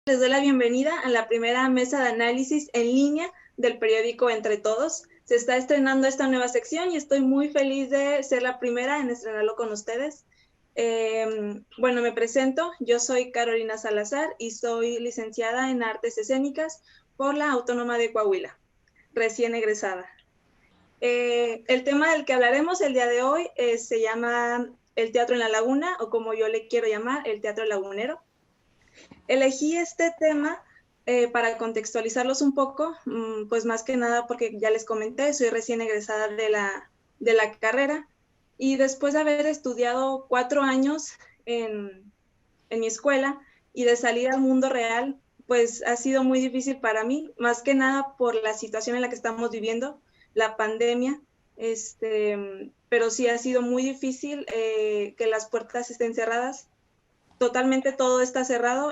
Les doy la bienvenida a la primera mesa de análisis en línea del periódico Entre Todos. Se está estrenando esta nueva sección y estoy muy feliz de ser la primera en estrenarlo con ustedes. Bueno, me presento. Yo soy Carolina Salazar y soy licenciada en Artes Escénicas por la Autónoma de Coahuila, recién egresada. El tema del que hablaremos el día de hoy se llama el teatro en la laguna, o como yo le quiero llamar, el teatro lagunero. Elegí este tema para contextualizarlos un poco, pues más que nada porque ya les comenté, soy recién egresada de la carrera y después de haber estudiado 4 años en mi escuela y de salir al mundo real, pues ha sido muy difícil para mí, más que nada por la situación en la que estamos viviendo, la pandemia, pero sí ha sido muy difícil que las puertas estén cerradas. Totalmente todo está cerrado,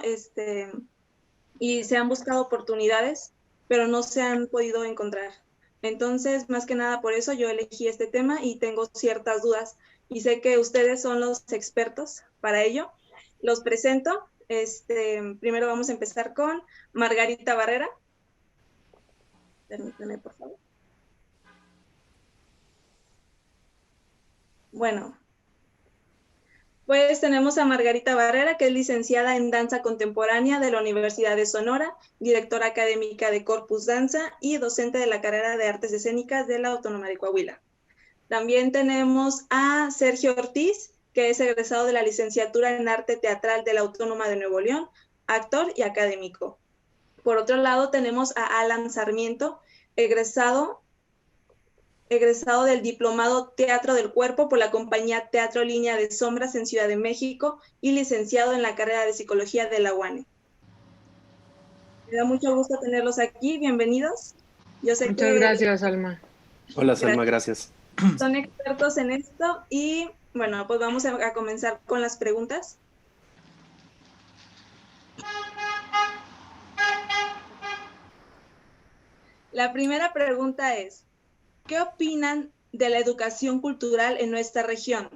y se han buscado oportunidades, pero no se han podido encontrar. Entonces, más que nada por eso yo elegí este tema y tengo ciertas dudas y sé que ustedes son los expertos para ello. Los presento. Primero vamos a empezar con Margarita Barrera. Permítame, por favor. Bueno, pues tenemos a Margarita Barrera, que es licenciada en Danza Contemporánea de la Universidad de Sonora, directora académica de Corpus Danza y docente de la carrera de Artes Escénicas de la Autónoma de Coahuila. También tenemos a Sergio Ortiz, que es egresado de la licenciatura en Arte Teatral de la Autónoma de Nuevo León, actor y académico. Por otro lado, tenemos a Alan Sarmiento, egresado del Diplomado Teatro del Cuerpo por la compañía Teatro Línea de Sombras en Ciudad de México y licenciado en la carrera de Psicología de la UANE. Me da mucho gusto tenerlos aquí, bienvenidos. Yo sé Muchas que gracias, Alma. Hola, Salma, gracias. son expertos en esto y bueno, pues vamos a comenzar con las preguntas. La primera pregunta es, ¿qué opinan de la educación cultural en nuestra región?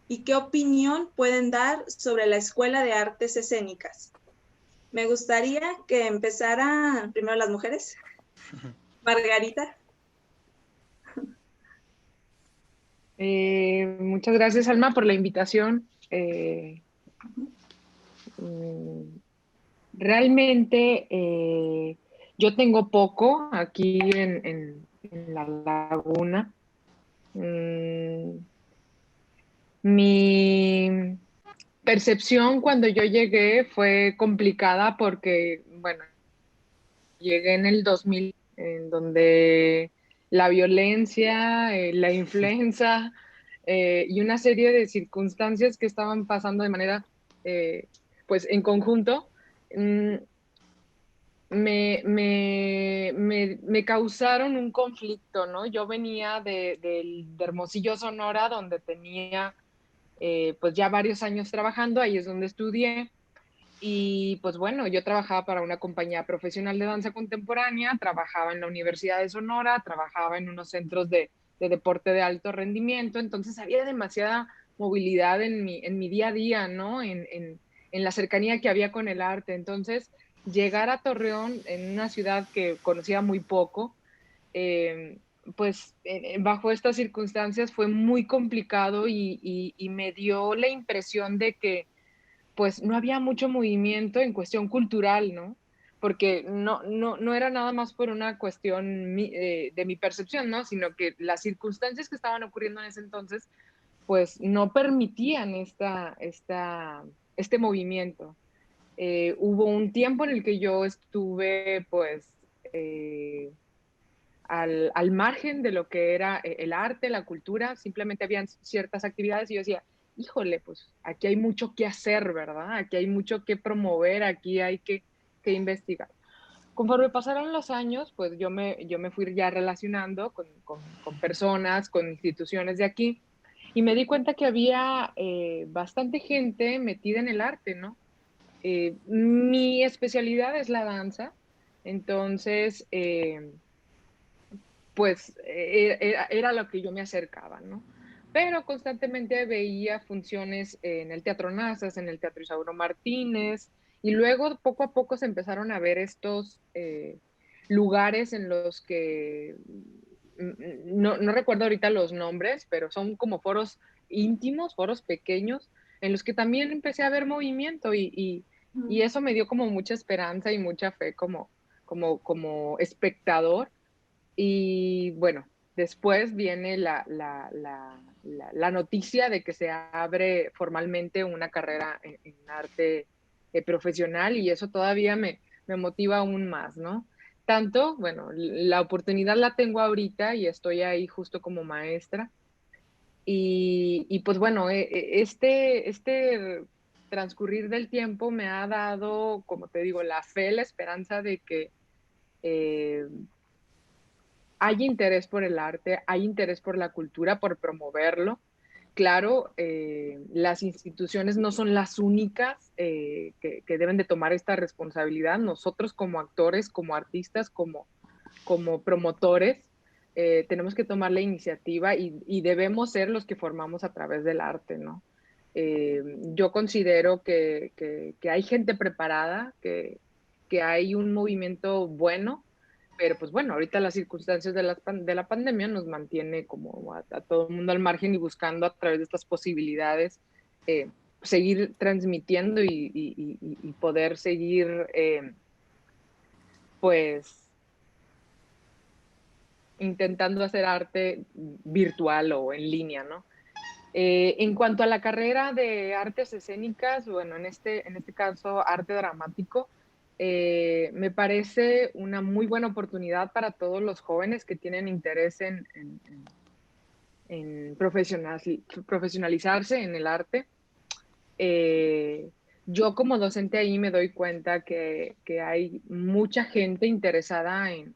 ¿Y qué opinión pueden dar sobre la Escuela de Artes Escénicas? Me gustaría que empezaran primero las mujeres. Margarita. Muchas gracias, Alma, por la invitación. Realmente yo tengo poco aquí en la laguna. Mi percepción cuando yo llegué fue complicada porque, bueno, llegué en el 2000, en donde la violencia, la influenza y una serie de circunstancias que estaban pasando de manera, pues, en conjunto, mm, me causaron un conflicto, ¿no? Yo venía de Hermosillo, Sonora, donde tenía, pues, ya varios años trabajando, ahí es donde estudié. Y pues bueno, yo trabajaba para una compañía profesional de danza contemporánea, trabajaba en la Universidad de Sonora, trabajaba en unos centros de deporte de alto rendimiento, entonces había demasiada movilidad en mi día a día, ¿no? En la cercanía que había con el arte. Entonces, llegar a Torreón, en una ciudad que conocía muy poco, eh, pues bajo estas circunstancias fue muy complicado y me dio la impresión de que pues no había mucho movimiento en cuestión cultural, ¿no? Porque no era nada más por una cuestión de mi percepción, ¿no? Sino que las circunstancias que estaban ocurriendo en ese entonces, pues no permitían este movimiento. Hubo un tiempo en el que yo estuve, pues, al margen de lo que era el arte, la cultura, simplemente habían ciertas actividades y yo decía, híjole, pues aquí hay mucho que hacer, ¿verdad? Aquí hay mucho que promover, aquí hay que investigar. Conforme pasaron los años, pues yo me fui ya relacionando con personas, con instituciones de aquí, y me di cuenta que había bastante gente metida en el arte, ¿no? Mi especialidad es la danza, entonces, pues era lo que yo me acercaba, ¿no? Pero constantemente veía funciones en el Teatro Nazas, en el Teatro Isauro Martínez, Y luego poco a poco se empezaron a ver estos lugares en los que, no recuerdo ahorita los nombres, pero son como foros íntimos, foros pequeños, en los que también empecé a ver movimiento y eso me dio como mucha esperanza y mucha fe como espectador. Y bueno, después viene la noticia de que se abre formalmente una carrera en arte profesional y eso todavía me motiva aún más, ¿no? Tanto, bueno, la oportunidad la tengo ahorita y estoy ahí justo como maestra. Y pues bueno, este transcurrir del tiempo me ha dado, como te digo, la fe, la esperanza de que eh, hay interés por el arte, hay interés por la cultura, por promoverlo. Claro, las instituciones no son las únicas que deben de tomar esta responsabilidad. Nosotros como actores, como artistas, como promotores, tenemos que tomar la iniciativa y debemos ser los que formamos a través del arte, ¿no? Yo considero que hay gente preparada, que hay un movimiento bueno, pero pues bueno, ahorita las circunstancias de la pandemia nos mantiene como a todo el mundo al margen y buscando a través de estas posibilidades seguir transmitiendo y poder seguir pues intentando hacer arte virtual o en línea, ¿no? En cuanto a la carrera de artes escénicas, bueno, en este caso arte dramático, me parece una muy buena oportunidad para todos los jóvenes que tienen interés en profesionalizarse en el arte. Eh, yo como docente ahí me doy cuenta que hay mucha gente interesada en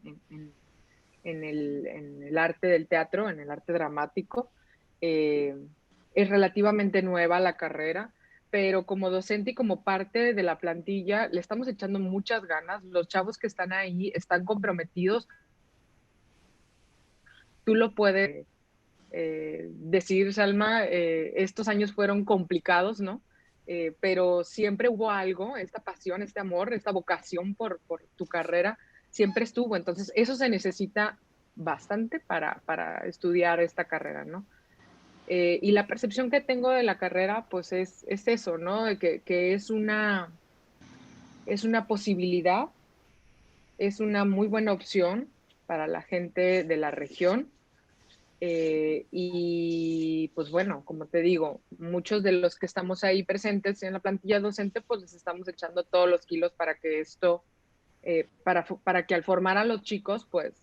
el arte del teatro, en el arte dramático. Eh, es relativamente nueva la carrera, pero como docente y como parte de la plantilla le estamos echando muchas ganas. Los chavos que están ahí están comprometidos. Tú lo puedes decir, Salma, estos años fueron complicados, ¿no? Pero siempre hubo algo, esta pasión, este amor, esta vocación por tu carrera, siempre estuvo. Entonces, eso se necesita bastante para estudiar esta carrera, ¿no? Y la percepción que tengo de la carrera, pues es eso, ¿no? Que es una posibilidad, es una muy buena opción para la gente de la región. Y pues bueno, como te digo, muchos de los que estamos ahí presentes en la plantilla docente, pues les estamos echando todos los kilos para que esto, para que al formar a los chicos, pues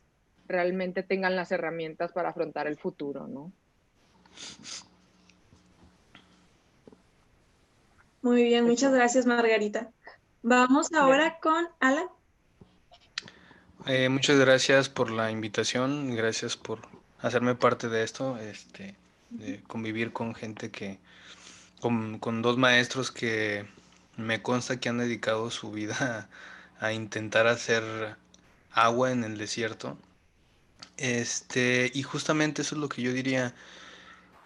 realmente tengan las herramientas para afrontar el futuro, ¿no? Muy bien, muchas Eso. gracias, Margarita. Vamos ahora con Alan. Muchas gracias por la invitación, gracias por hacerme parte de esto, de convivir con gente con dos maestros que me consta que han dedicado su vida a intentar hacer agua en el desierto. Y justamente eso es lo que yo diría.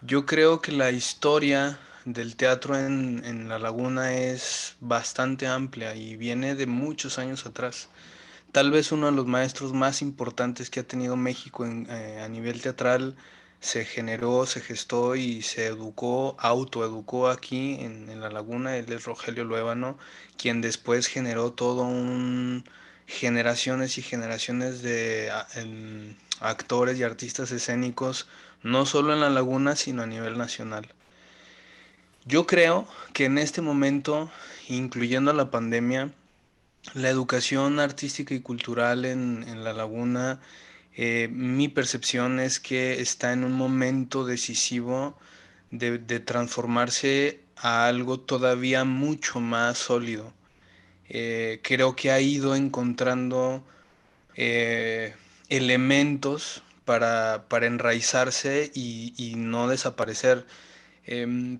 Yo creo que la historia del teatro en La Laguna es bastante amplia y viene de muchos años atrás. Tal vez uno de los maestros más importantes que ha tenido México a nivel teatral se generó, se gestó y se educó, autoeducó aquí en La Laguna. Él es Rogelio Luébano, quien después generó todo un generaciones y generaciones de actores y artistas escénicos, no solo en La Laguna, sino a nivel nacional. Yo creo que en este momento, incluyendo la pandemia, la educación artística y cultural en La Laguna, mi percepción es que está en un momento decisivo de transformarse a algo todavía mucho más sólido. Creo que ha ido encontrando eh, elementos para enraizarse y no desaparecer.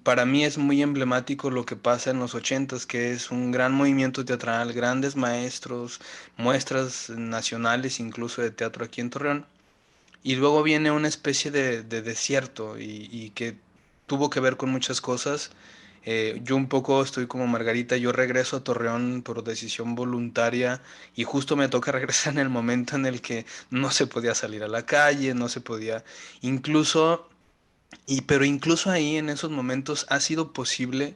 Para mí es muy emblemático lo que pasa en los ochentas, que es un gran movimiento teatral, grandes maestros, muestras nacionales incluso de teatro aquí en Torreón, y luego viene una especie de desierto y que tuvo que ver con muchas cosas. Yo un poco estoy como Margarita, yo regreso a Torreón por decisión voluntaria y justo me toca regresar en el momento en el que no se podía salir a la calle, no se podía, incluso, pero incluso ahí en esos momentos ha sido posible.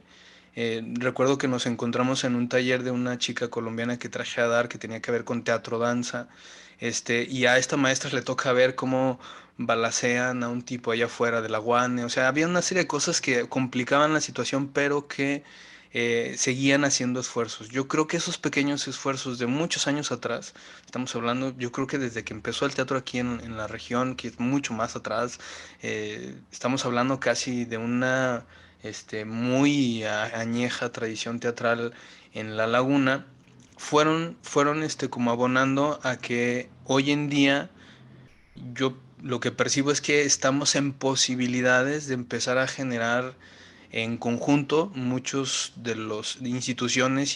Recuerdo que nos encontramos en un taller de una chica colombiana que traje a dar, que tenía que ver con teatro danza, y a esta maestra le toca ver cómo balacean a un tipo allá afuera de la UANE. O sea, había una serie de cosas que complicaban la situación, pero que seguían haciendo esfuerzos. Yo creo que esos pequeños esfuerzos de muchos años atrás, estamos hablando, yo creo que desde que empezó el teatro aquí en la región, que es mucho más atrás, estamos hablando casi de una muy añeja tradición teatral en La Laguna, fueron como abonando a que hoy en día yo lo que percibo es que estamos en posibilidades de empezar a generar en conjunto muchos de los instituciones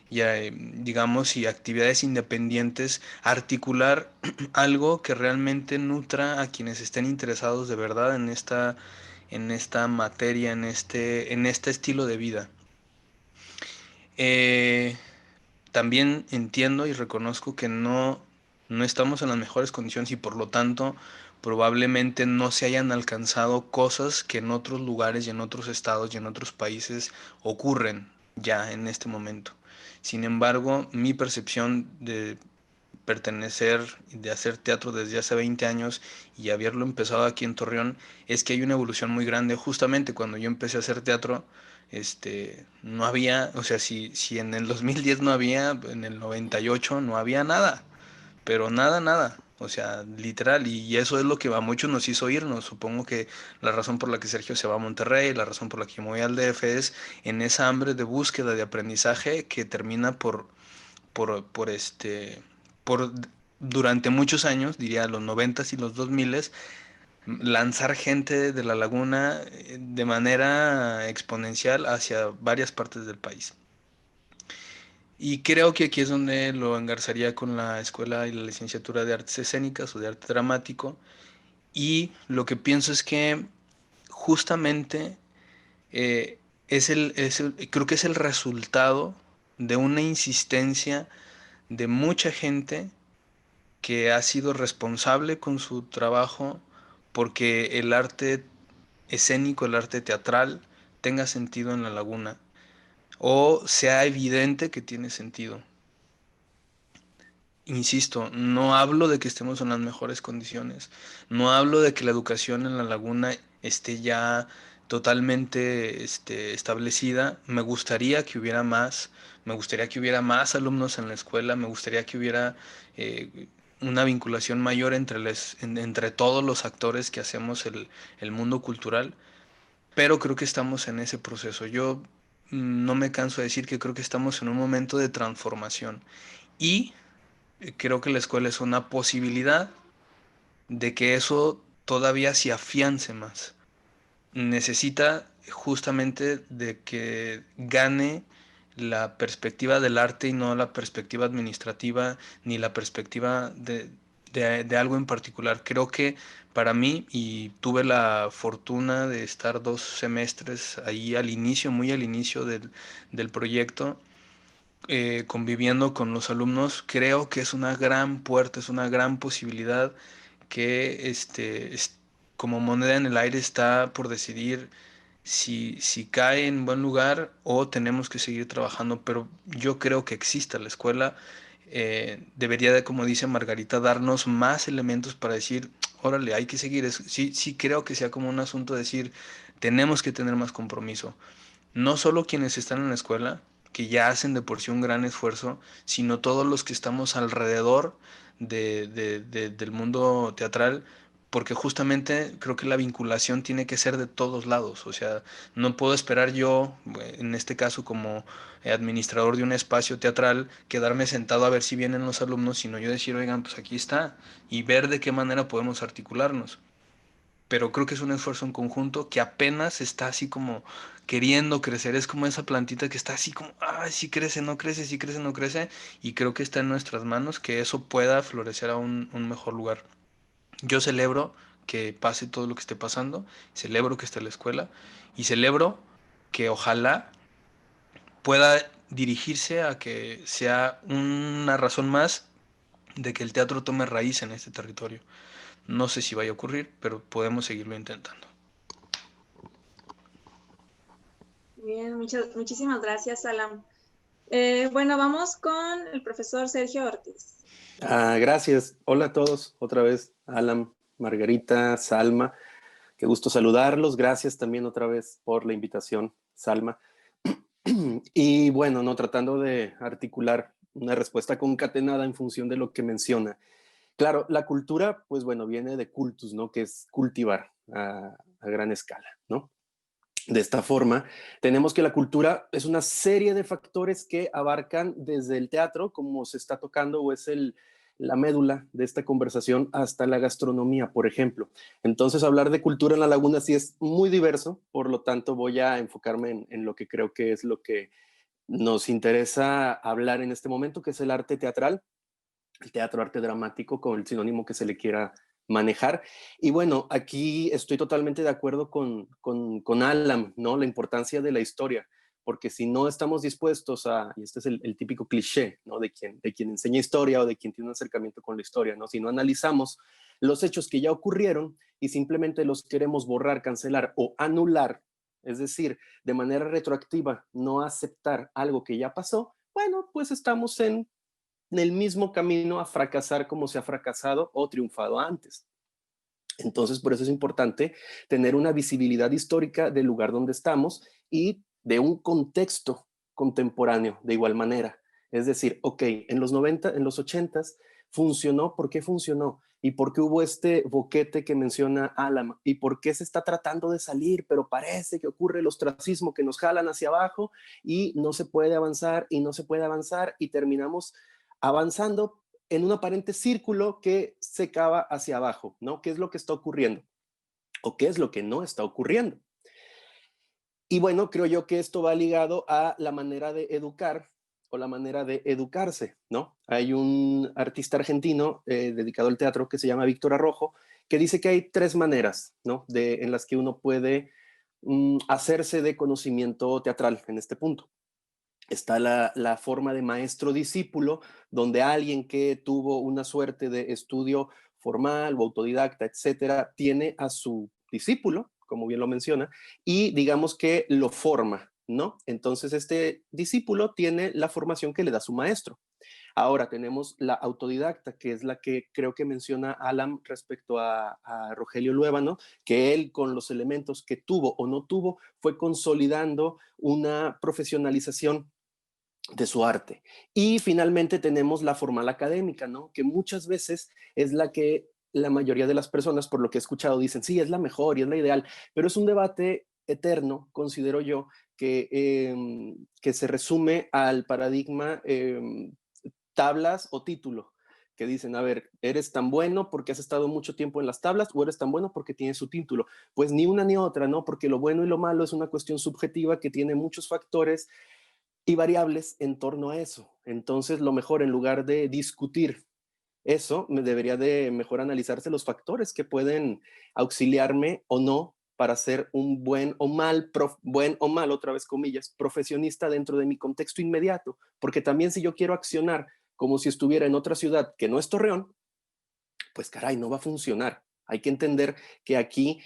digamos y actividades independientes, articular algo que realmente nutra a quienes estén interesados de verdad en esta materia, en este estilo de vida. Eh, También entiendo y reconozco que no estamos en las mejores condiciones y por lo tanto probablemente no se hayan alcanzado cosas que en otros lugares y en otros estados y en otros países ocurren ya en este momento. Sin embargo, mi percepción de pertenecer, de hacer teatro desde hace 20 años y haberlo empezado aquí en Torreón, es que hay una evolución muy grande. Justamente cuando yo empecé a hacer teatro, no había, o sea, si en el 2010 no había, en el 98 no había nada, pero nada, nada. O sea, literal, y eso es lo que a muchos nos hizo irnos. Supongo que la razón por la que Sergio se va a Monterrey, la razón por la que yo me voy al DF es en esa hambre de búsqueda, de aprendizaje que termina por por durante muchos años, diría los noventas y los 2000, lanzar gente de la laguna de manera exponencial hacia varias partes del país. Y creo que aquí es donde lo engarzaría con la escuela y la licenciatura de artes escénicas o de arte dramático. Y lo que pienso es que justamente creo que es el resultado de una insistencia de mucha gente que ha sido responsable con su trabajo porque el arte escénico, el arte teatral tenga sentido en la laguna o sea evidente que tiene sentido. Insisto, no hablo de que estemos en las mejores condiciones, no hablo de que la educación en la laguna esté ya totalmente establecida. Me gustaría que hubiera más, me gustaría que hubiera más alumnos en la escuela, me gustaría que hubiera una vinculación mayor entre todos los actores que hacemos el mundo cultural, pero creo que estamos en ese proceso. Yo no me canso de decir que creo que estamos en un momento de transformación y creo que la escuela es una posibilidad de que eso todavía se afiance más. Necesita justamente de que gane la perspectiva del arte y no la perspectiva administrativa ni la perspectiva de algo en particular. Creo que para mí, y tuve la fortuna de estar 2 semestres ahí al inicio, muy al inicio del proyecto, conviviendo con los alumnos, creo que es una gran puerta, es una gran posibilidad que como moneda en el aire está por decidir si cae en buen lugar o tenemos que seguir trabajando, pero yo creo que exista la escuela. Debería de, como dice Margarita, darnos más elementos para decir, órale, hay que seguir. Sí, sí creo que sea como un asunto de decir, tenemos que tener más compromiso no solo quienes están en la escuela, que ya hacen de por sí un gran esfuerzo, sino todos los que estamos alrededor del mundo teatral, porque justamente creo que la vinculación tiene que ser de todos lados. O sea, no puedo esperar yo, en este caso como administrador de un espacio teatral, quedarme sentado a ver si vienen los alumnos, sino yo decir, oigan, pues aquí está, y ver de qué manera podemos articularnos, pero creo que es un esfuerzo en conjunto que apenas está así como queriendo crecer. Es como esa plantita que está así como, ay, si crece, no crece, si crece, no crece. Y creo que está en nuestras manos que eso pueda florecer a un mejor lugar. Yo celebro que pase todo lo que esté pasando, celebro que esté la escuela y celebro que ojalá pueda dirigirse a que sea una razón más de que el teatro tome raíz en este territorio. No sé si vaya a ocurrir, pero podemos seguirlo intentando. Bien, muchísimas gracias, Alan. Bueno, vamos con el profesor Sergio Ortiz. Gracias. Hola a todos. Otra vez, Alan, Margarita, Salma. Qué gusto saludarlos. Gracias también otra vez por la invitación, Salma. Y bueno, no tratando de articular una respuesta concatenada en función de lo que menciona. Claro, la cultura, pues bueno, viene de cultus, ¿no? Que es cultivar a gran escala, ¿no? De esta forma, tenemos que la cultura es una serie de factores que abarcan desde el teatro, como se está tocando, o es la médula de esta conversación, hasta la gastronomía, por ejemplo. Entonces, hablar de cultura en la laguna sí es muy diverso, por lo tanto voy a enfocarme en lo que creo que es lo que nos interesa hablar en este momento, que es el arte teatral, el teatro, arte dramático, con el sinónimo que se le quiera manejar. Y bueno, aquí estoy totalmente de acuerdo con Alan, ¿no? La importancia de la historia, porque si no estamos dispuestos a, y este es el típico cliché, ¿no? De quien enseña historia o de quien tiene un acercamiento con la historia, ¿no? Si no analizamos los hechos que ya ocurrieron y simplemente los queremos borrar, cancelar o anular, es decir, de manera retroactiva, no aceptar algo que ya pasó, bueno, pues estamos en el mismo camino a fracasar como se ha fracasado o triunfado antes. Entonces, por eso es importante tener una visibilidad histórica del lugar donde estamos y de un contexto contemporáneo de igual manera. Es decir, ok, en los 90, en los 80 funcionó, ¿por qué funcionó? ¿Y por qué hubo este boquete que menciona Alan? ¿Y por qué se está tratando de salir, pero parece que ocurre el ostracismo que nos jalan hacia abajo y no se puede avanzar y no se puede avanzar y terminamos avanzando en un aparente círculo que se cava hacia abajo, ¿no? ¿Qué es lo que está ocurriendo? ¿O qué es lo que no está ocurriendo? Y bueno, creo yo que esto va ligado a la manera de educar o la manera de educarse, ¿no? Hay un artista argentino dedicado al teatro que se llama Víctor Arrojo, que dice que hay tres maneras, ¿no? En las que uno puede hacerse de conocimiento teatral en este punto. Está la forma de maestro-discípulo, donde alguien que tuvo una suerte de estudio formal o autodidacta, etcétera, tiene a su discípulo, como bien lo menciona, y digamos que lo forma, ¿no? Entonces este discípulo tiene la formación que le da su maestro. Ahora tenemos la autodidacta, que es la que creo que menciona Alan respecto a Rogelio Luébano, que él con los elementos que tuvo o no tuvo fue consolidando una profesionalización de su arte. Y finalmente tenemos la formal académica, ¿no? Que muchas veces es la que la mayoría de las personas, por lo que he escuchado, dicen, sí, es la mejor y es la ideal, pero es un debate eterno, considero yo, que se resume al paradigma tablas o título, que dicen, a ver, eres tan bueno porque has estado mucho tiempo en las tablas o eres tan bueno porque tienes su título. Pues ni una ni otra, ¿no? Porque lo bueno y lo malo es una cuestión subjetiva que tiene muchos factores y variables en torno a eso. Entonces, lo mejor, en lugar de discutir eso, me debería de mejor analizarse los factores que pueden auxiliarme o no para ser un buen o mal, otra vez comillas, profesionista dentro de mi contexto inmediato. Porque también si yo quiero accionar como si estuviera en otra ciudad que no es Torreón, pues caray, no va a funcionar. Hay que entender que aquí,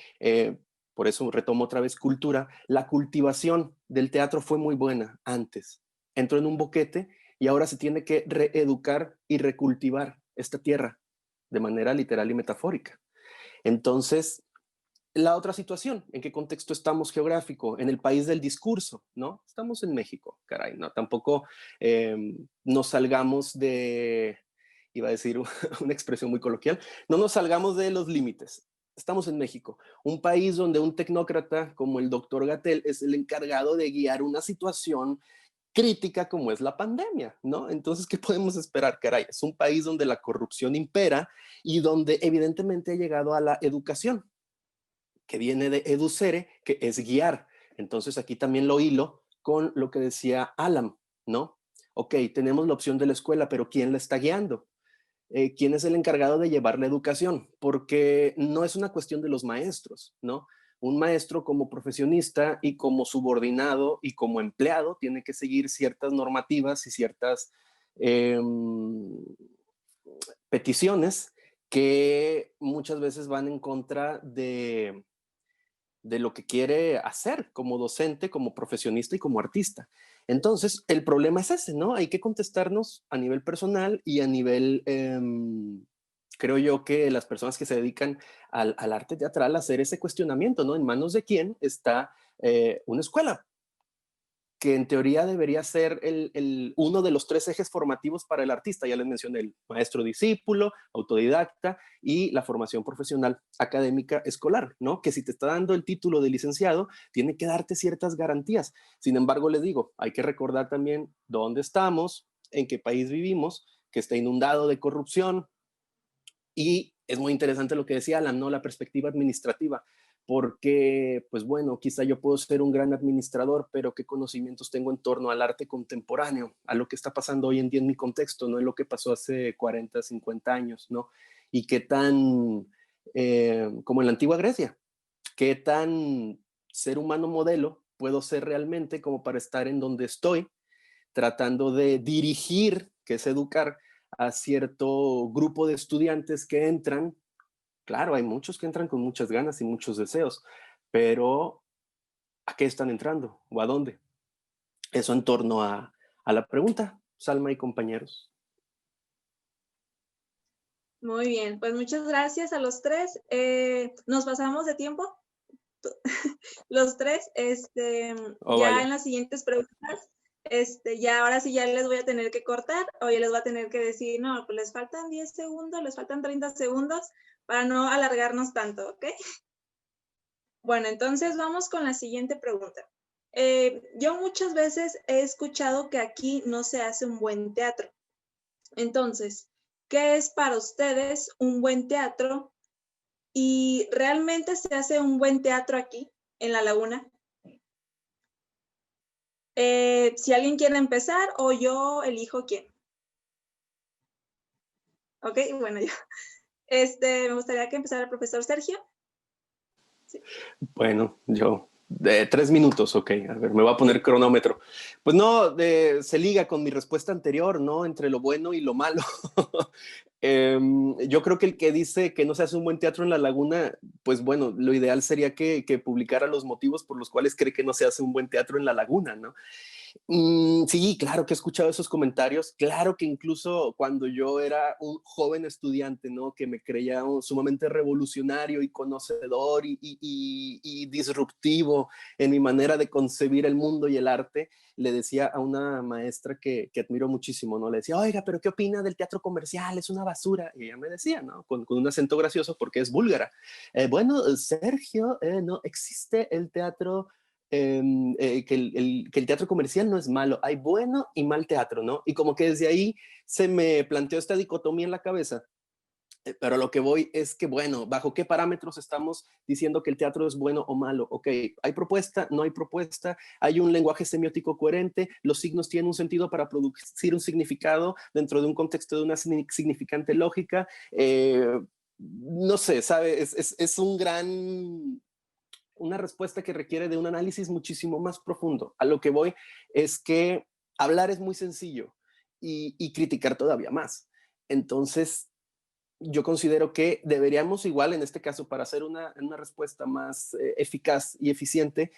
por eso retomo otra vez cultura, la cultivación del teatro fue muy buena antes. Entró en un boquete y ahora se tiene que reeducar y recultivar esta tierra de manera literal y metafórica. Entonces, la otra situación, ¿en qué contexto estamos geográfico? En el país del discurso, ¿no? Estamos en México, caray, ¿no? Tampoco nos salgamos de, iba a decir una expresión muy coloquial, no nos salgamos de los límites. Estamos en México, un país donde un tecnócrata como el doctor Gatell es el encargado de guiar una situación crítica como es la pandemia, ¿no? Entonces, ¿qué podemos esperar? Caray, es un país donde la corrupción impera y donde evidentemente ha llegado a la educación, que viene de educere, que es guiar. Entonces aquí también lo hilo con lo que decía Alan, ¿no? Ok, tenemos la opción de la escuela, pero ¿quién la está guiando? ¿Quién es el encargado de llevar la educación? Porque no es una cuestión de los maestros, ¿no? Un maestro como profesionista y como subordinado y como empleado tiene que seguir ciertas normativas y ciertas peticiones que muchas veces van en contra de lo que quiere hacer como docente, como profesionista y como artista. Entonces, el problema es ese, ¿no? Hay que contestarnos a nivel personal y a nivel, creo yo que las personas que se dedican al arte teatral, hacer ese cuestionamiento, ¿no? En manos de quién está una escuela, que en teoría debería ser uno de los 3 ejes formativos para el artista. Ya les mencioné el maestro-discípulo, autodidacta y la formación profesional académica escolar, ¿no? Que si te está dando el título de licenciado, tiene que darte ciertas garantías. Sin embargo, les digo, hay que recordar también dónde estamos, en qué país vivimos, que está inundado de corrupción, y es muy interesante lo que decía Alan, ¿no? La perspectiva administrativa, porque, pues bueno, quizá yo puedo ser un gran administrador, pero ¿qué conocimientos tengo en torno al arte contemporáneo, a lo que está pasando hoy en día en mi contexto, no en lo que pasó hace 40, 50 años, ¿no? Y qué tan, como en la antigua Grecia, qué tan ser humano modelo puedo ser realmente como para estar en donde estoy, tratando de dirigir, que es educar, a cierto grupo de estudiantes que entran. Claro, hay muchos que entran con muchas ganas y muchos deseos, pero ¿a qué están entrando o a dónde? Eso en torno a la pregunta, Salma y compañeros. Muy bien, pues muchas gracias a los 3. ¿Nos pasamos de tiempo? Los 3, Oh, ya vaya. en las siguientes preguntas, ya ahora sí ya les voy a tener que cortar o ya les voy a tener que decir, no, pues les faltan 10 segundos, les faltan 30 segundos para no alargarnos tanto, ¿ok? Bueno, entonces vamos con la siguiente pregunta. Yo muchas veces he escuchado que aquí no se hace un buen teatro. Entonces, ¿qué es para ustedes un buen teatro? ¿Y realmente se hace un buen teatro aquí, en La Laguna? Si alguien quiere empezar o yo elijo quién. Ok, bueno, yo. Me gustaría que empezara el profesor Sergio. Sí. Bueno, yo, de 3 minutos, ok, a ver, me voy a poner cronómetro. Pues no, se liga con mi respuesta anterior, ¿no? Entre lo bueno y lo malo. Yo creo que el que dice que no se hace un buen teatro en La Laguna, pues bueno, lo ideal sería que publicara los motivos por los cuales cree que no se hace un buen teatro en La Laguna, ¿no? Sí, claro que he escuchado esos comentarios. Claro que incluso cuando yo era un joven estudiante, ¿no? Que me creía sumamente revolucionario y conocedor y disruptivo en mi manera de concebir el mundo y el arte, le decía a una maestra que admiro muchísimo, ¿no? Le decía, oiga, pero ¿qué opina del teatro comercial? Es una basura. Y ella me decía, ¿no? Con un acento gracioso porque es búlgara. Bueno, Sergio, no existe el teatro que el teatro comercial no es malo, hay bueno y mal teatro, ¿no? Y como que desde ahí se me planteó esta dicotomía en la cabeza. Pero lo que voy es que, bueno, ¿bajo qué parámetros estamos diciendo que el teatro es bueno o malo? Ok, ¿hay propuesta? ¿No hay propuesta? ¿Hay un lenguaje semiótico coherente? ¿Los signos tienen un sentido para producir un significado dentro de un contexto de una significante lógica? No sé, ¿sabe? Es una respuesta que requiere de un análisis muchísimo más profundo. A lo que voy es que hablar es muy sencillo y criticar todavía más. Entonces, yo considero que deberíamos igual, en este caso, para hacer una respuesta más eficaz y eficiente,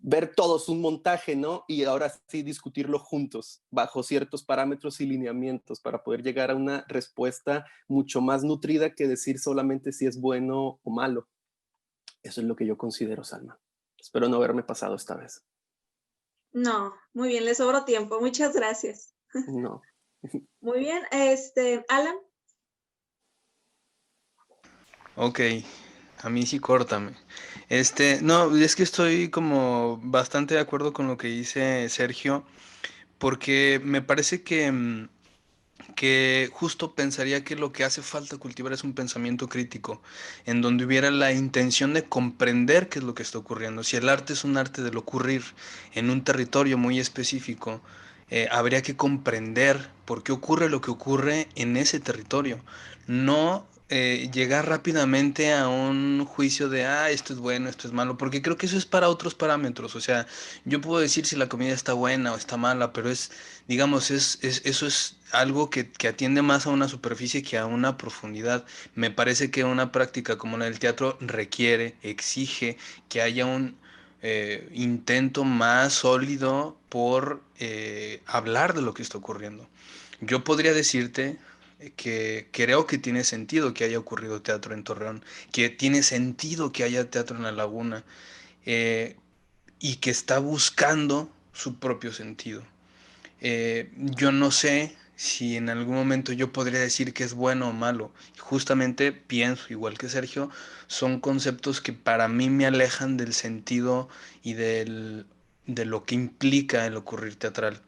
ver todos un montaje, ¿no? Y ahora sí discutirlo juntos, bajo ciertos parámetros y lineamientos, para poder llegar a una respuesta mucho más nutrida que decir solamente si es bueno o malo. Eso es lo que yo considero, Salma. Espero no haberme pasado esta vez. No, muy bien, le sobró tiempo. Muchas gracias. No. Muy bien, Alan. Ok, a mí sí córtame. No, es que estoy como bastante de acuerdo con lo que dice Sergio, porque me parece que justo pensaría que lo que hace falta cultivar es un pensamiento crítico, en donde hubiera la intención de comprender qué es lo que está ocurriendo. Si el arte es un arte del ocurrir en un territorio muy específico, habría que comprender por qué ocurre lo que ocurre en ese territorio. No llegar rápidamente a un juicio de, esto es bueno, esto es malo, porque creo que eso es para otros parámetros. O sea, yo puedo decir si la comida está buena o está mala, pero digamos, eso es algo que atiende más a una superficie que a una profundidad. Me parece que una práctica como la del teatro requiere, exige que haya un intento más sólido por hablar de lo que está ocurriendo. Yo podría decirte que creo que tiene sentido que haya ocurrido teatro en Torreón, que tiene sentido que haya teatro en La Laguna, eh, y que está buscando su propio sentido. Yo no sé si en algún momento yo podría decir que es bueno o malo. Justamente pienso, igual que Sergio, son conceptos que para mí me alejan del sentido y de lo que implica el ocurrir teatral.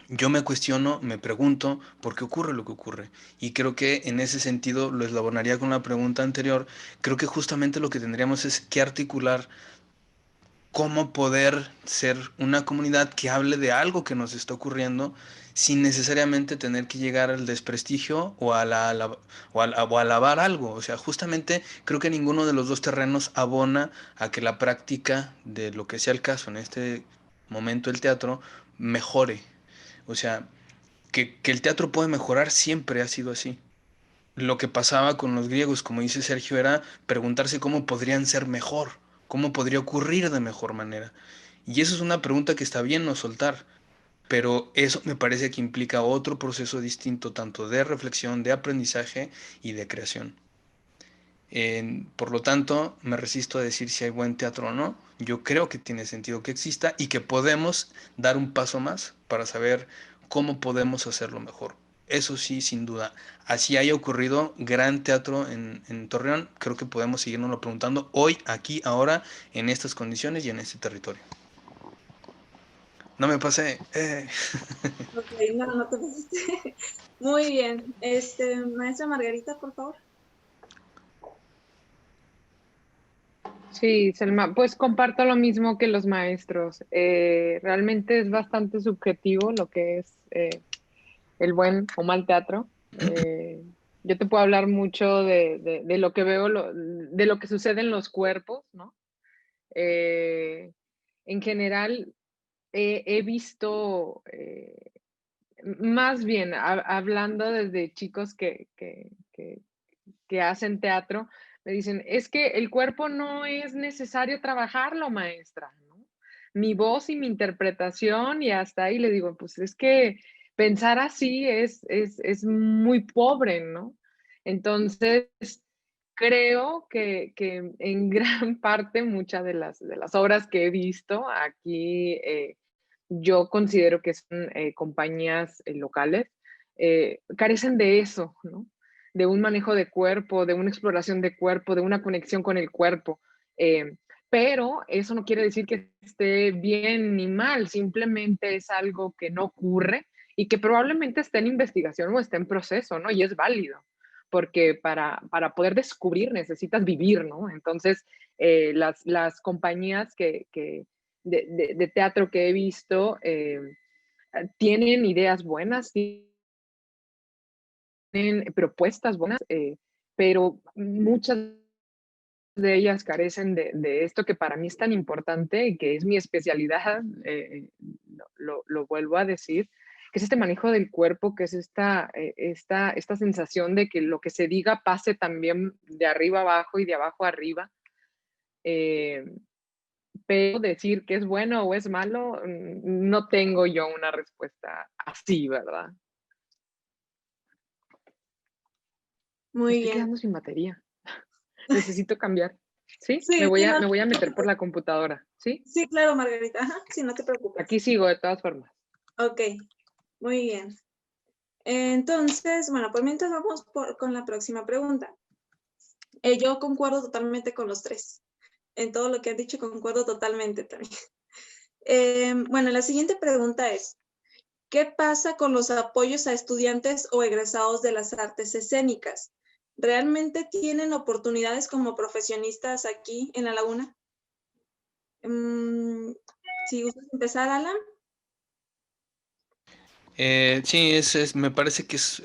Yo me cuestiono, me pregunto por qué ocurre lo que ocurre. Y creo que en ese sentido lo eslabonaría con la pregunta anterior. Creo que justamente lo que tendríamos es que articular cómo poder ser una comunidad que hable de algo que nos está ocurriendo sin necesariamente tener que llegar al desprestigio o a alabar algo. O sea, justamente creo que ninguno de los dos terrenos abona a que la práctica de lo que sea el caso, en este momento el teatro, mejore. O sea, que el teatro puede mejorar siempre ha sido así. Lo que pasaba con los griegos, como dice Sergio, era preguntarse cómo podrían ser mejor, cómo podría ocurrir de mejor manera. Y eso es una pregunta que está bien no soltar, pero eso me parece que implica otro proceso distinto, tanto de reflexión, de aprendizaje y de creación. Por lo tanto, me resisto a decir si hay buen teatro o no. Yo creo que tiene sentido que exista y que podemos dar un paso más para saber cómo podemos hacerlo mejor. Eso sí, sin duda. Así haya ocurrido gran teatro en Torreón, creo que podemos seguirnos preguntando hoy, aquí, ahora, en estas condiciones y en este territorio. No me pasé. Ok, no, no te pasaste. Muy bien. Maestra Margarita, por favor. Sí, Selma, pues comparto lo mismo que los maestros. Realmente es bastante subjetivo lo que es el buen o mal teatro. Yo te puedo hablar mucho de lo que veo, de lo que sucede en los cuerpos, ¿no? En general, he visto, más bien, hablando desde chicos que hacen teatro, me dicen, es que el cuerpo no es necesario trabajarlo, maestra, ¿no? Mi voz y mi interpretación y hasta ahí le digo, pues es que pensar así es muy pobre, ¿no? Entonces, creo que en gran parte muchas de las obras que he visto aquí, yo considero que son compañías locales, carecen de eso, ¿no? De un manejo de cuerpo, de una exploración de cuerpo, de una conexión con el cuerpo. Eh, pero eso no quiere decir que esté bien ni mal, simplemente es algo que no ocurre y que probablemente esté en investigación o esté en proceso, ¿no? Y es válido, porque para poder descubrir necesitas vivir, ¿no? Entonces, las compañías de teatro que he visto tienen ideas buenas, tienen propuestas buenas, pero muchas de ellas carecen de esto que para mí es tan importante y que es mi especialidad, lo vuelvo a decir, que es este manejo del cuerpo, que es esta sensación de que lo que se diga pase también de arriba abajo y de abajo arriba. Eh, pero decir que es bueno o es malo, no tengo yo una respuesta así, ¿verdad? Me Muy estoy bien. quedando sin batería. Necesito cambiar. ¿Sí? Sí, Me voy sí, a, no, me voy a meter por la computadora. ¿Sí? sí, claro, Margarita. Ajá, sí, no te preocupes. Aquí sigo de todas formas. Ok, muy bien. Entonces, bueno, pues mientras vamos con la próxima pregunta. Yo concuerdo totalmente con los tres. En todo lo que han dicho concuerdo totalmente también. Bueno, la siguiente pregunta es, ¿qué pasa con los apoyos a estudiantes o egresados de las artes escénicas? ¿Realmente tienen oportunidades como profesionistas aquí en La Laguna? Si gustas empezar, Alan. Sí, me parece que es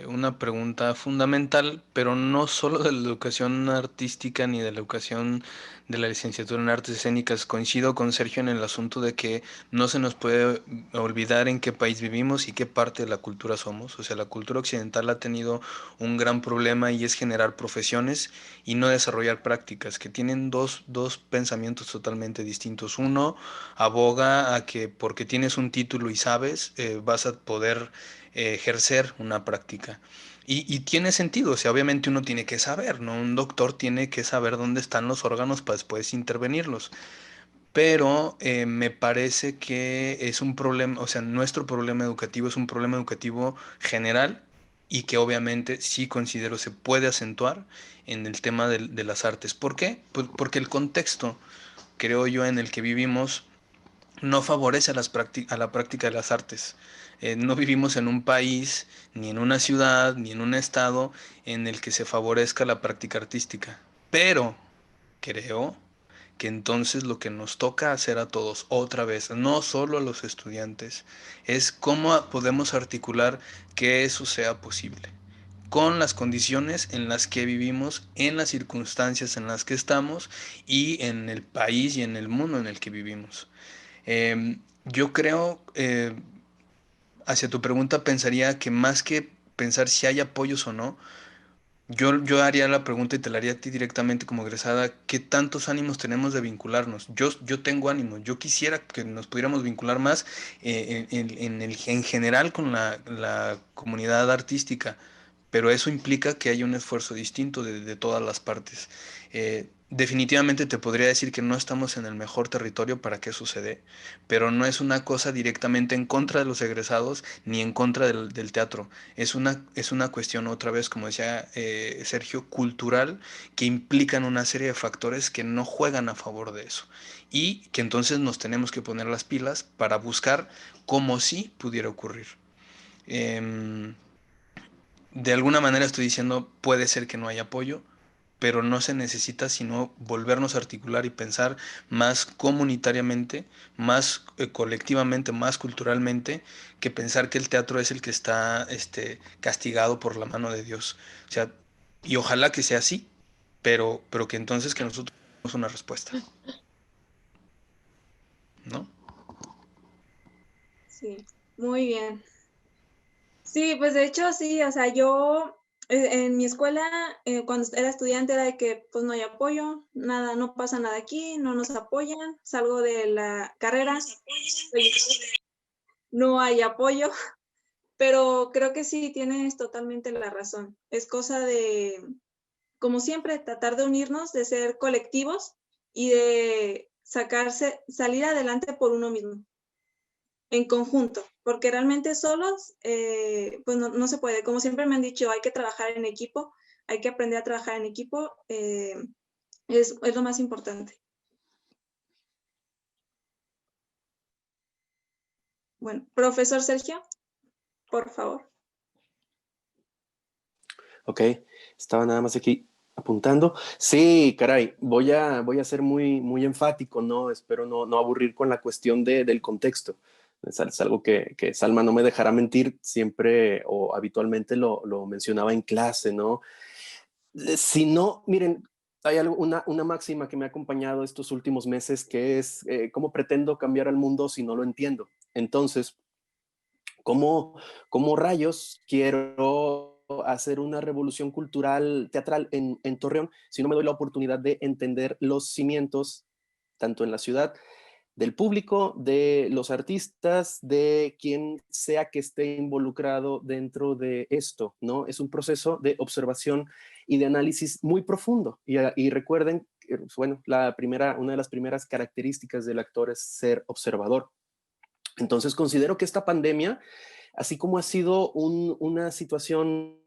una pregunta fundamental, pero no solo de la educación artística ni de la educación de la licenciatura en artes escénicas. Coincido con Sergio en el asunto de que no se nos puede olvidar en qué país vivimos y qué parte de la cultura somos. O sea, la cultura occidental ha tenido un gran problema y es generar profesiones y no desarrollar prácticas, que tienen dos pensamientos totalmente distintos. Uno aboga a que porque tienes un título y sabes, vas a poder ejercer una práctica. Y tiene sentido, o sea, obviamente uno tiene que saber, ¿no? Un doctor tiene que saber dónde están los órganos para después intervenirlos. Pero me parece que es un problema, o sea, nuestro problema educativo es un problema educativo general y que obviamente sí considero se puede acentuar en el tema de las artes. ¿Por qué? Pues porque el contexto, creo yo, en el que vivimos no favorece a la práctica de las artes. No vivimos en un país, ni en una ciudad, ni en un estado en el que se favorezca la práctica artística. Pero creo que entonces lo que nos toca hacer a todos, otra vez, no solo a los estudiantes, es cómo podemos articular que eso sea posible con las condiciones en las que vivimos, en las circunstancias en las que estamos y en el país y en el mundo en el que vivimos. Yo creo, hacia tu pregunta, pensaría que más que pensar si hay apoyos o no, yo haría la pregunta y te la haría a ti directamente como egresada, ¿qué tantos ánimos tenemos de vincularnos? Yo tengo ánimo, yo quisiera que nos pudiéramos vincular más en general con la comunidad artística, pero eso implica que haya un esfuerzo distinto de todas las partes. Definitivamente te podría decir que no estamos en el mejor territorio para que suceda, pero no es una cosa directamente en contra de los egresados ni en contra del teatro. Es una cuestión, otra vez, como decía Sergio, cultural, que implican una serie de factores que no juegan a favor de eso. Y que entonces nos tenemos que poner las pilas para buscar cómo sí pudiera ocurrir. Eh, de alguna manera estoy diciendo, puede ser que no haya apoyo, pero no se necesita sino volvernos a articular y pensar más comunitariamente, más colectivamente, más culturalmente, que pensar que el teatro es el que está castigado por la mano de Dios. O sea, y ojalá que sea así, pero que entonces que nosotros tenemos una respuesta, ¿no? Sí, muy bien. Sí, pues de hecho sí, o sea, yo en mi escuela, cuando era estudiante, era de que pues no hay apoyo, nada, no pasa nada aquí, no nos apoyan, salgo de la carrera, no hay apoyo, pero creo que sí, tienes totalmente la razón. Es cosa de, como siempre, tratar de unirnos, de ser colectivos y de salir adelante por uno mismo, en conjunto, porque realmente solos, pues no se puede. Como siempre me han dicho, hay que trabajar en equipo, hay que aprender a trabajar en equipo, es lo más importante. Bueno, profesor Sergio, por favor. Ok, estaba nada más aquí apuntando. Sí, caray, voy a ser muy enfático, ¿no? Espero no aburrir con la cuestión del contexto. Es algo que Salma no me dejará mentir, siempre o habitualmente lo mencionaba en clase, ¿no? Si no, miren, hay una máxima que me ha acompañado estos últimos meses que es, ¿cómo pretendo cambiar al mundo si no lo entiendo? Entonces, ¿cómo rayos quiero hacer una revolución cultural teatral en Torreón si no me doy la oportunidad de entender los cimientos, tanto en la ciudad, del público, de los artistas, de quien sea que esté involucrado dentro de esto, ¿no? Es un proceso de observación y de análisis muy profundo. Y recuerden, bueno, una de las primeras características del actor es ser observador. Entonces considero que esta pandemia, así como ha sido una situación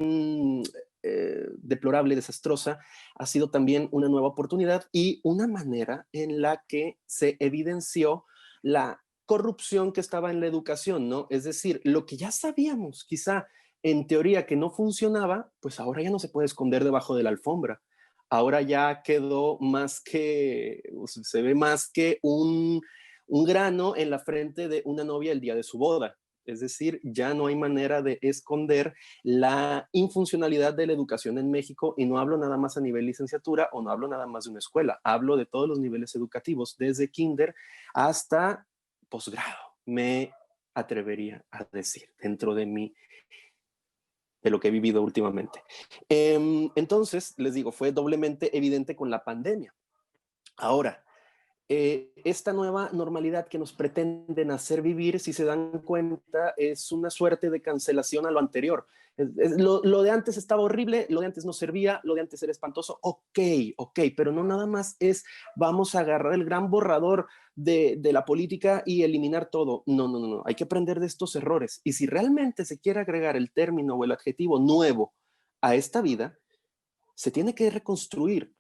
deplorable, desastrosa, ha sido también una nueva oportunidad y una manera en la que se evidenció la corrupción que estaba en la educación, ¿no? Es decir, lo que ya sabíamos, quizá en teoría que no funcionaba, pues ahora ya no se puede esconder debajo de la alfombra. Ahora ya quedó más que, se ve más que un grano en la frente de una novia el día de su boda. Es decir, ya no hay manera de esconder la infuncionalidad de la educación en México, y no hablo nada más a nivel licenciatura o no hablo nada más de una escuela, hablo de todos los niveles educativos, desde kinder hasta posgrado, me atrevería a decir, dentro de lo que he vivido últimamente. Entonces, les digo, fue doblemente evidente con la pandemia. Ahora, esta nueva normalidad que nos pretenden hacer vivir, si se dan cuenta, es una suerte de cancelación a lo anterior. Lo de antes estaba horrible, lo de antes no servía, lo de antes era espantoso, ok, pero no nada más es vamos a agarrar el gran borrador de la política y eliminar todo. No, hay que aprender de estos errores. Y si realmente se quiere agregar el término o el adjetivo nuevo a esta vida, se tiene que reconstruir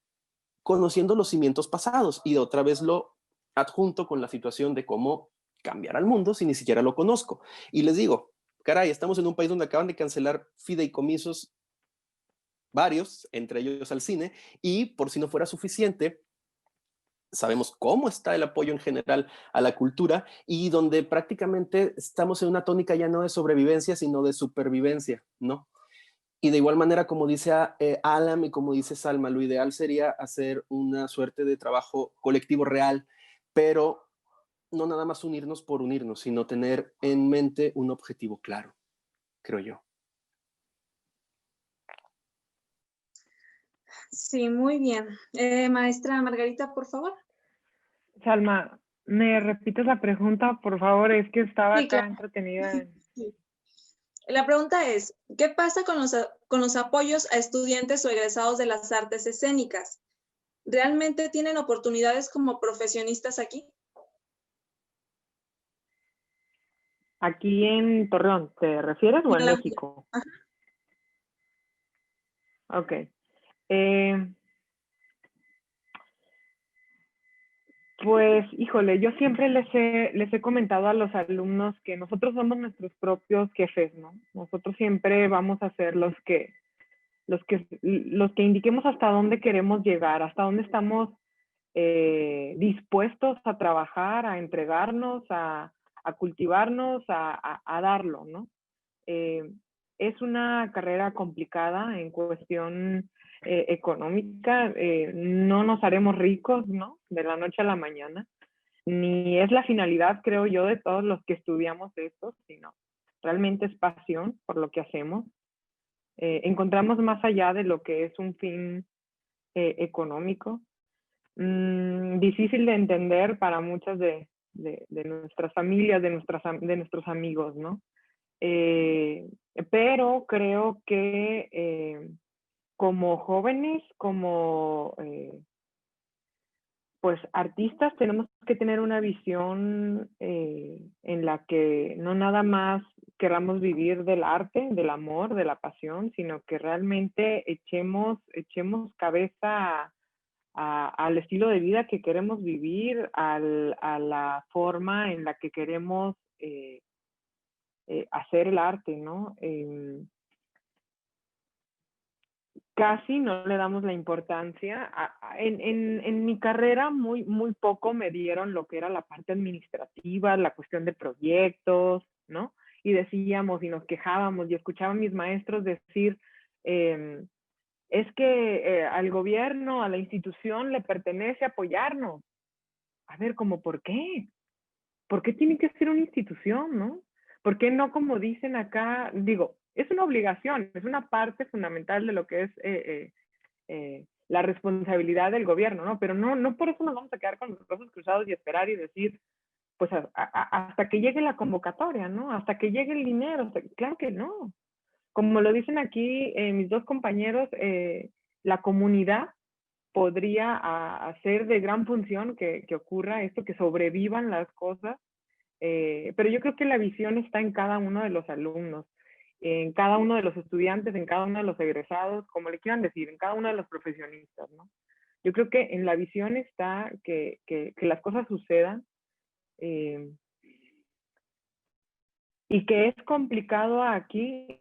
conociendo los cimientos pasados, y otra vez lo adjunto con la situación de cómo cambiar al mundo si ni siquiera lo conozco. Y les digo, caray, estamos en un país donde acaban de cancelar fideicomisos varios, entre ellos al cine, y por si no fuera suficiente, sabemos cómo está el apoyo en general a la cultura, y donde prácticamente estamos en una tónica ya no de sobrevivencia, sino de supervivencia, ¿no? Y de igual manera, como dice Alam y como dice Salma, lo ideal sería hacer una suerte de trabajo colectivo real, pero no nada más unirnos por unirnos, sino tener en mente un objetivo claro, creo yo. Sí, muy bien. Maestra Margarita, por favor. Salma, ¿me repites la pregunta, por favor? Es que estaba Sí, acá claro. entretenida. Sí. La pregunta es, ¿qué pasa con los apoyos a estudiantes o egresados de las artes escénicas? ¿Realmente tienen oportunidades como profesionistas aquí? ¿Aquí en Torreón te refieres o en México? Ok. Pues, híjole, yo siempre les he comentado a los alumnos que nosotros somos nuestros propios jefes, ¿no? Nosotros siempre vamos a ser los que indiquemos hasta dónde queremos llegar, hasta dónde estamos dispuestos a trabajar, a entregarnos, a cultivarnos, a darlo, ¿no? Es una carrera complicada en cuestión económica, no nos haremos ricos, ¿no? De la noche a la mañana, ni es la finalidad, creo yo, de todos los que estudiamos esto, sino realmente es pasión por lo que hacemos. Encontramos más allá de lo que es un fin económico. Difícil de entender para muchas de nuestras familias, de nuestros amigos, ¿no? Pero creo que como jóvenes, como pues artistas, tenemos que tener una visión en la que no nada más queramos vivir del arte, del amor, de la pasión, sino que realmente echemos cabeza al estilo de vida que queremos vivir, a la forma en la que queremos hacer el arte, ¿no? Casi no le damos la importancia. En mi carrera muy poco me dieron lo que era la parte administrativa, la cuestión de proyectos, ¿no? Y decíamos y nos quejábamos y escuchaba a mis maestros decir, es que al gobierno, a la institución le pertenece apoyarnos. A ver, ¿cómo por qué? ¿Por qué tiene que ser una institución, no? ¿Por qué no, como dicen acá? Digo, es una obligación, es una parte fundamental de lo que es la responsabilidad del gobierno, ¿no? Pero no por eso nos vamos a quedar con los brazos cruzados y esperar y decir, pues hasta que llegue la convocatoria, ¿no? Hasta que llegue el dinero. Claro que no. Como lo dicen aquí mis dos compañeros, la comunidad podría hacer de gran función que ocurra esto, que sobrevivan las cosas, pero yo creo que la visión está en cada uno de los alumnos, en cada uno de los estudiantes, en cada uno de los egresados, como le quieran decir, en cada uno de los profesionistas, ¿no? Yo creo que en la visión está que las cosas sucedan y que es complicado aquí,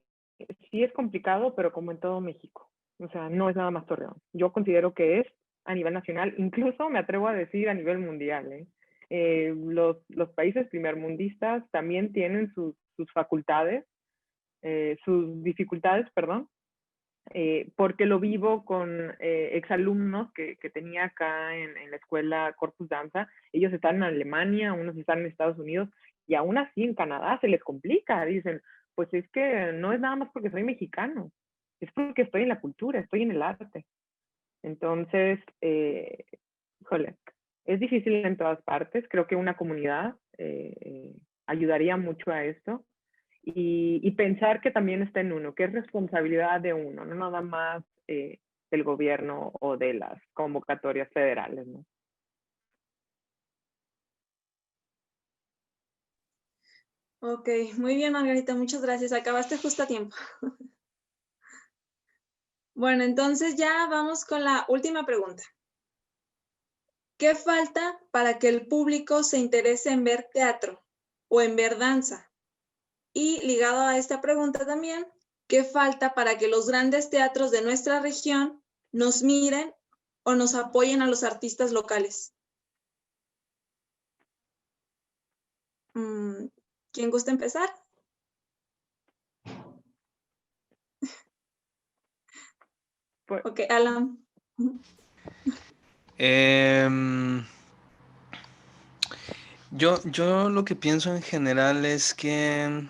sí es complicado, pero como en todo México. O sea, no es nada más Torreón. Yo considero que es a nivel nacional, incluso me atrevo a decir a nivel mundial, ¿eh? los países primermundistas también tienen sus facultades, sus dificultades, perdón, porque lo vivo con exalumnos que tenía acá en la escuela Corpus Danza. Ellos están en Alemania, unos están en Estados Unidos, y aún así en Canadá se les complica. Dicen, pues es que no es nada más porque soy mexicano, es porque estoy en la cultura, estoy en el arte. Entonces, híjole, es difícil en todas partes. Creo que una comunidad ayudaría mucho a esto. Y pensar que también está en uno, que es responsabilidad de uno, no nada más del gobierno o de las convocatorias federales, ¿no? Ok, muy bien, Margarita, muchas gracias. Acabaste justo a tiempo. Bueno, entonces ya vamos con la última pregunta. ¿Qué falta para que el público se interese en ver teatro o en ver danza? Y ligado a esta pregunta también, ¿qué falta para que los grandes teatros de nuestra región nos miren o nos apoyen a los artistas locales? ¿Quién gusta empezar? Pues, Ok, Alan. Yo lo que pienso en general es que,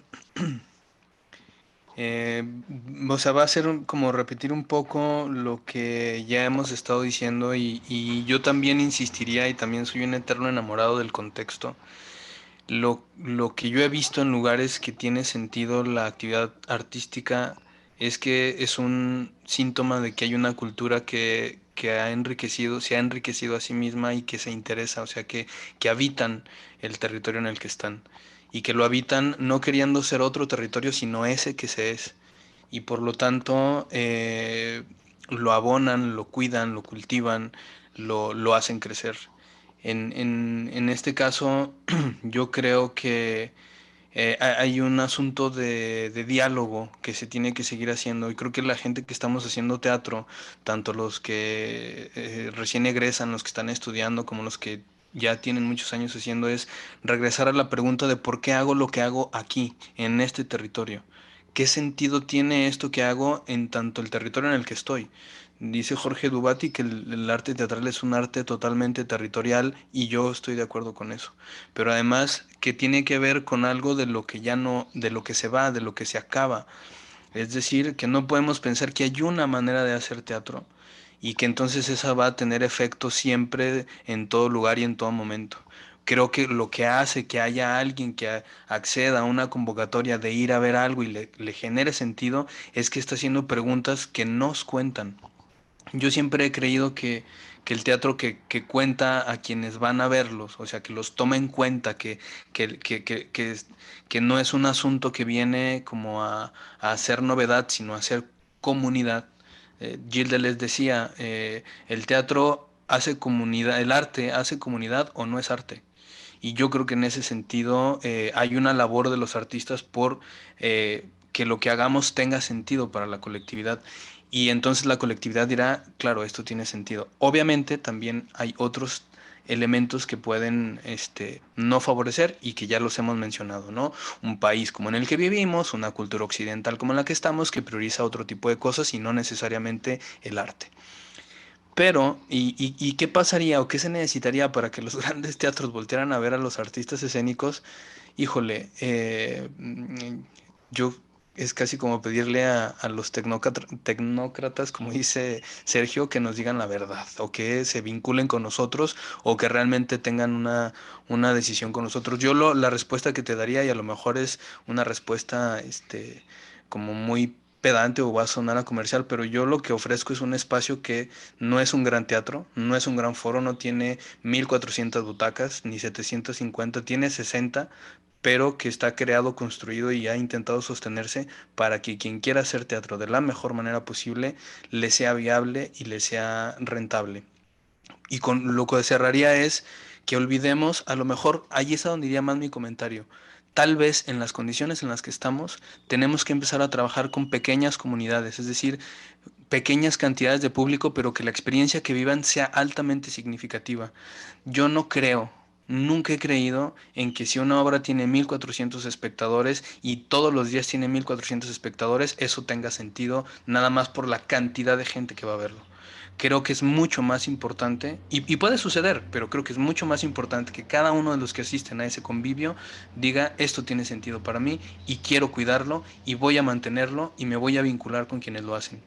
o sea, va a ser como repetir un poco lo que ya hemos estado diciendo y yo también insistiría y también soy un eterno enamorado del contexto. Lo que yo he visto en lugares que tiene sentido la actividad artística es que es un síntoma de que hay una cultura que ha enriquecido, se ha enriquecido a sí misma y que se interesa, o sea, que habitan el territorio en el que están y que lo habitan no queriendo ser otro territorio, sino ese que se es. Y por lo tanto, lo abonan, lo cuidan, lo cultivan, lo hacen crecer. En este caso, yo creo que hay un asunto de diálogo que se tiene que seguir haciendo y creo que la gente que estamos haciendo teatro, tanto los que recién egresan, los que están estudiando, como los que ya tienen muchos años haciendo, es regresar a la pregunta de por qué hago lo que hago aquí, en este territorio. ¿Qué sentido tiene esto que hago en tanto el territorio en el que estoy? Dice Jorge Dubati que el arte teatral es un arte totalmente territorial y yo estoy de acuerdo con eso. Pero además que tiene que ver con algo de lo que ya no, de lo que se va, de lo que se acaba. Es decir, que no podemos pensar que hay una manera de hacer teatro y que entonces esa va a tener efecto siempre en todo lugar y en todo momento. Creo que lo que hace que haya alguien que acceda a una convocatoria de ir a ver algo y le genere sentido es que está haciendo preguntas que nos cuentan. Yo siempre he creído que el teatro que cuenta a quienes van a verlos, o sea, que los toma en cuenta, que no es un asunto que viene como a hacer novedad, sino a hacer comunidad. Gilles les decía, el teatro hace comunidad, el arte hace comunidad o no es arte. Y yo creo que en ese sentido hay una labor de los artistas por que lo que hagamos tenga sentido para la colectividad. Y entonces la colectividad dirá, claro, esto tiene sentido. Obviamente también hay otros elementos que pueden no favorecer y que ya los hemos mencionado, ¿no? Un país como en el que vivimos, una cultura occidental como en la que estamos, que prioriza otro tipo de cosas y no necesariamente el arte. Pero, ¿y qué pasaría o qué se necesitaría para que los grandes teatros voltearan a ver a los artistas escénicos? Híjole, yo es casi como pedirle a los tecnócratas, como dice Sergio, que nos digan la verdad o que se vinculen con nosotros o que realmente tengan una decisión con nosotros. La respuesta que te daría, y a lo mejor es una respuesta como muy pedante o va a sonar a comercial, pero yo lo que ofrezco es un espacio que no es un gran teatro, no es un gran foro, no tiene 1400 butacas ni 750, tiene 60, pero que está creado, construido y ha intentado sostenerse para que quien quiera hacer teatro de la mejor manera posible le sea viable y le sea rentable. Y con lo que cerraría es que olvidemos, a lo mejor ahí es a donde iría más mi comentario. Tal vez en las condiciones en las que estamos, tenemos que empezar a trabajar con pequeñas comunidades, es decir, pequeñas cantidades de público, pero que la experiencia que vivan sea altamente significativa. Yo no creo Nunca he creído en que si una obra tiene 1400 espectadores y todos los días tiene 1400 espectadores, eso tenga sentido nada más por la cantidad de gente que va a verlo. Creo que es mucho más importante, y puede suceder, pero creo que es mucho más importante que cada uno de los que asisten a ese convivio diga, esto tiene sentido para mí y quiero cuidarlo y voy a mantenerlo y me voy a vincular con quienes lo hacen.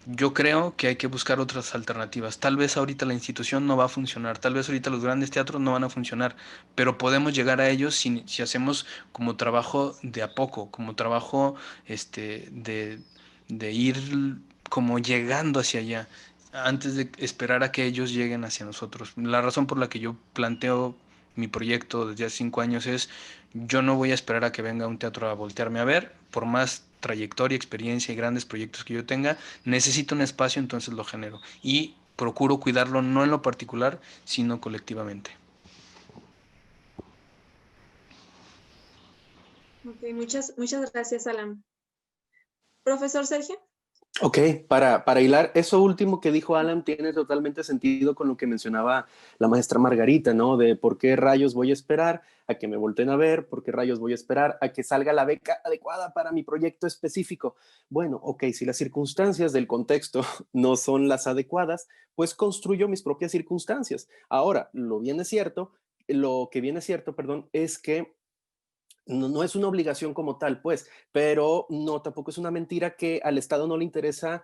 Yo creo que hay que buscar otras alternativas. Tal vez ahorita la institución no va a funcionar, tal vez ahorita los grandes teatros no van a funcionar, pero podemos llegar a ellos si hacemos como trabajo de a poco, como trabajo de ir como llegando hacia allá, antes de esperar a que ellos lleguen hacia nosotros. La razón por la que yo planteo mi proyecto desde hace 5 años es, yo no voy a esperar a que venga un teatro a voltearme a ver, por más trayectoria, experiencia y grandes proyectos que yo tenga, necesito un espacio, entonces lo genero. Y procuro cuidarlo no en lo particular, sino colectivamente. Ok, muchas gracias, Alan. Profesor Sergio. Ok, para hilar, eso último que dijo Alan tiene totalmente sentido con lo que mencionaba la maestra Margarita, ¿no? De por qué rayos voy a esperar a que me volteen a ver, por qué rayos voy a esperar a que salga la beca adecuada para mi proyecto específico. Bueno, ok, si las circunstancias del contexto no son las adecuadas, pues construyo mis propias circunstancias. Ahora, lo que viene cierto, perdón, es que no es una obligación como tal, pues, pero no, tampoco es una mentira que al Estado no le interesa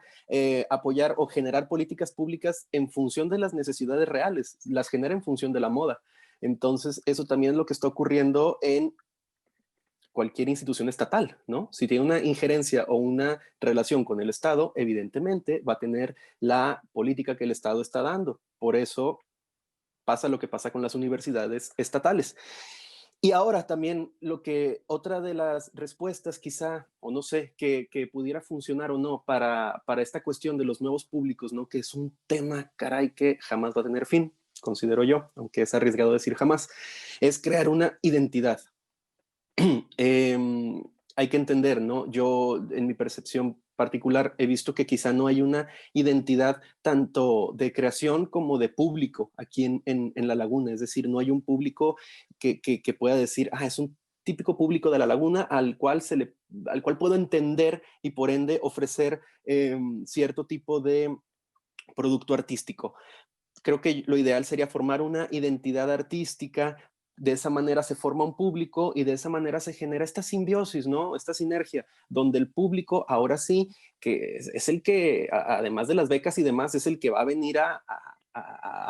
apoyar o generar políticas públicas en función de las necesidades reales, las genera en función de la moda. Entonces, eso también es lo que está ocurriendo en cualquier institución estatal, ¿no? Si tiene una injerencia o una relación con el Estado, evidentemente va a tener la política que el Estado está dando. Por eso pasa lo que pasa con las universidades estatales. Y ahora también otra de las respuestas quizá, o no sé, que pudiera funcionar o no para esta cuestión de los nuevos públicos, ¿no? Que es un tema, caray, que jamás va a tener fin, considero yo, aunque es arriesgado decir jamás, es crear una identidad. eh, Hay que entender, ¿no? Yo, en mi percepción particular, he visto que quizá no hay una identidad tanto de creación como de público aquí en La Laguna. Es decir, no hay un público que pueda decir, es un típico público de La Laguna al cual puedo entender y por ende ofrecer cierto tipo de producto artístico. Creo que lo ideal sería formar una identidad artística. De esa manera se forma un público y de esa manera se genera esta simbiosis, ¿no? Esta sinergia, donde el público ahora sí, que es el que, además de las becas y demás, es el que va a venir a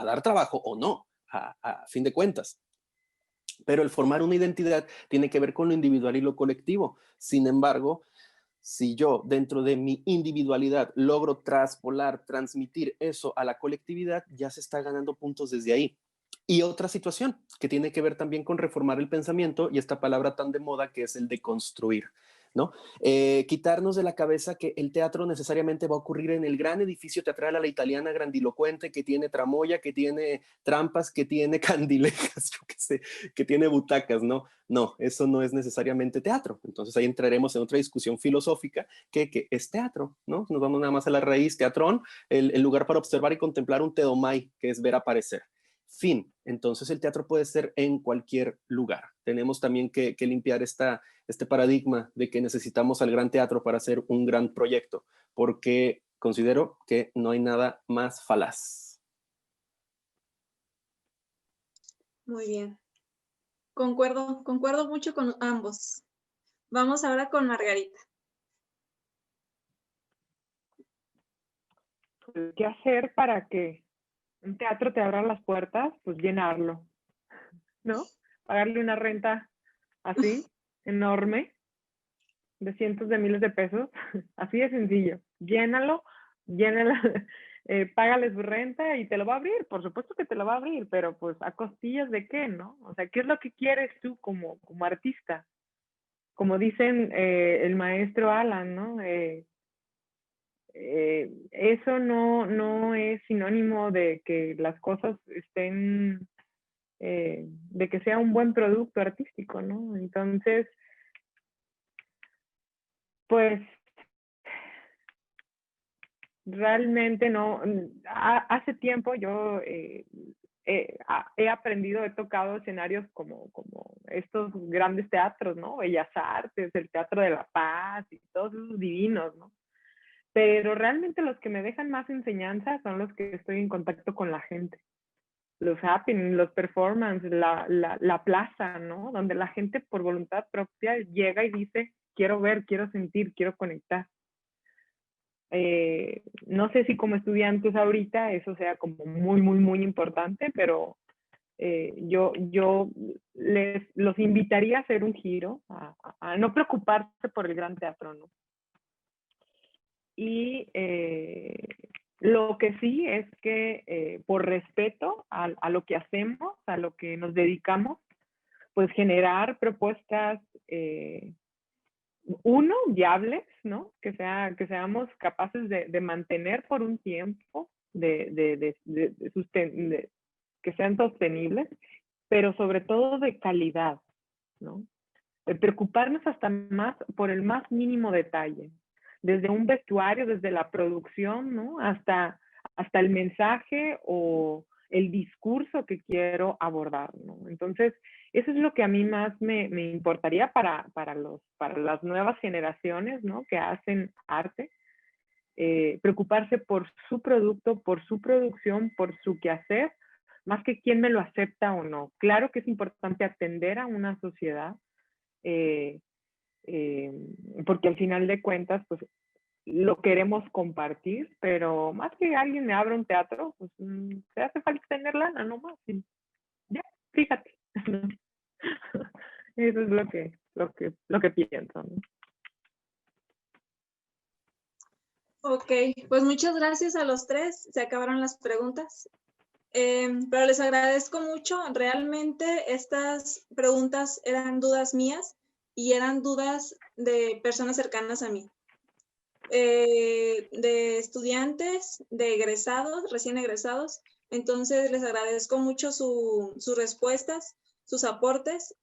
dar trabajo o no, a fin de cuentas. Pero el formar una identidad tiene que ver con lo individual y lo colectivo. Sin embargo, si yo dentro de mi individualidad logro traspolar, transmitir eso a la colectividad, ya se está ganando puntos desde ahí. Y otra situación que tiene que ver también con reformar el pensamiento y esta palabra tan de moda que es el de construir, ¿no? Quitarnos de la cabeza que el teatro necesariamente va a ocurrir en el gran edificio teatral a la italiana grandilocuente que tiene tramoya, que tiene trampas, que tiene candilejas, yo qué sé, que tiene butacas, ¿no? No, eso no es necesariamente teatro. Entonces ahí entraremos en otra discusión filosófica que es teatro, ¿no? Nos vamos nada más a la raíz, teatrón, el lugar para observar y contemplar un teomai, que es ver aparecer. Fin. Entonces el teatro puede ser en cualquier lugar. Tenemos también que limpiar este paradigma de que necesitamos al gran teatro para hacer un gran proyecto, porque considero que no hay nada más falaz. Muy bien. Concuerdo mucho con ambos. Vamos ahora con Margarita. ¿Qué hacer para que un teatro te abra las puertas? Pues llenarlo, ¿no? Pagarle una renta así, enorme, de cientos de miles de pesos, así de sencillo. Llénalo, págale su renta y te lo va a abrir. Por supuesto que te lo va a abrir, pero pues a costillas de qué, ¿no? O sea, ¿qué es lo que quieres tú como artista? Como dicen el maestro Alan, ¿no? Eso no es sinónimo de que las cosas estén, de que sea un buen producto artístico, ¿no? Entonces, pues realmente no. Hace tiempo yo he he aprendido, he tocado escenarios como estos grandes teatros, ¿no? Bellas Artes, el Teatro de la Paz y todos esos divinos, ¿no? Pero realmente los que me dejan más enseñanza son los que estoy en contacto con la gente. Los happenings, los performances, la plaza, ¿no? Donde la gente por voluntad propia llega y dice, quiero ver, quiero sentir, quiero conectar. No sé si como estudiantes ahorita eso sea como muy, muy, muy importante, pero yo los invitaría a hacer un giro, a no preocuparse por el gran teatro, ¿no? Y lo que sí es que por respeto a lo que hacemos, a lo que nos dedicamos, pues generar propuestas, viables, ¿no? Que seamos capaces de mantener por un tiempo, que sean sostenibles, pero sobre todo de calidad, ¿no? Preocuparnos hasta más por el más mínimo detalle, desde un vestuario, desde la producción, ¿no? Hasta el mensaje o el discurso que quiero abordar, ¿no? Entonces, eso es lo que a mí más me importaría para las nuevas generaciones, ¿no? Que hacen arte. Preocuparse por su producto, por su producción, por su quehacer, más que quién me lo acepta o no. Claro que es importante atender a una sociedad, porque al final de cuentas, pues lo queremos compartir, pero más que alguien me abra un teatro, pues te hace falta tener lana nomás. Y ya, fíjate. Eso es lo que pienso, ¿no? Ok, pues muchas gracias a los tres. Se acabaron las preguntas. Pero les agradezco mucho. Realmente estas preguntas eran dudas mías y eran dudas de personas cercanas a mí. De estudiantes, de egresados, recién egresados. Entonces les agradezco mucho sus respuestas, sus aportes.